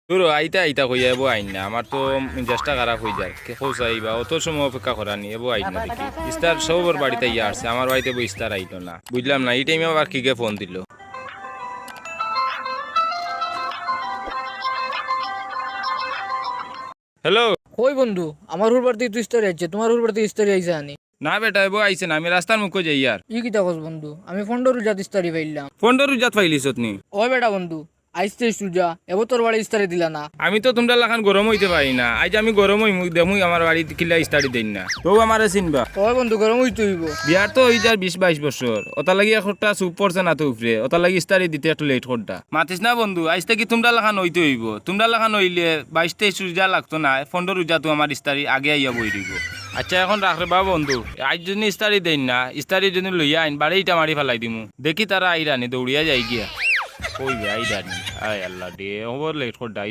তোর আইতা আইতা কইয়া এবো আইন না, আমার তো মেজাজটা খারাপ হয়ে যায়। চাইবা অত সময় অপেক্ষা করা নি, এবো আইন না দেখি। ইস্তার সবর বাড়িতে ইয়া আসছে, আমার বাড়িতে বই ইস্তার আইলো না, বুঝলাম না এই টাইমে আবার কিকে ফোন দিল। হ্যালো। কই বন্ধু, আমার হুর বাড়িতে তুই ইস্তারি আইছে, তোমার হুর বাড়িতে ইস্তারি আইছে আনি? না বেটা এবো আইছে না, আমি রাস্তার মুখে যাই আর। ই কিতা কস বন্ধু, আমি ফন্ডর রোজাত ইস্তারি পাইলাম। ফোনটা রুজাত পাইলিছত নি? ওই বেটা বন্ধু, আইসতে সুজা এব তোর বাড়ি ইস্তারি দিলা না। আমি তো তোমরা লাখান গরম হইতে পারি না, আজ আমি গরম হই মুখ দেমুই আমার বাড়িতে কিলা স্টাডি দেন না, তো আমারে চিনবা। ওই বন্ধু গরম হইতে হইব। বিয়ার তো হয়ে যায় 20-22 বছর, ওটা লাগি একটা চুপ পড়ছে না তো উপরে, ওটা লাগি স্টাডি দিতে একটু লেট করটা। মাতিস না বন্ধু, আজ থেকে তোমরা লাখান হইতে হইব, তোমরা লাখান হইলে 22-23 রোজা লাগতো না, 15 রোজা তো আমার স্টাডি আগে আইয়া বই দিব। আচ্ছা এখন রাখরে বা বন্ধু, আজ যদি স্টাডি দেন না, স্টাডি যদি লইয়া আইন বাড়িটা মারি ফেলাই দিমু, দেখি তারা আইরানি দৌড়িয়া যাই গিয়া। কই বে আইরানি, আয় আল্লাহ ডে ওভার লেট করটা।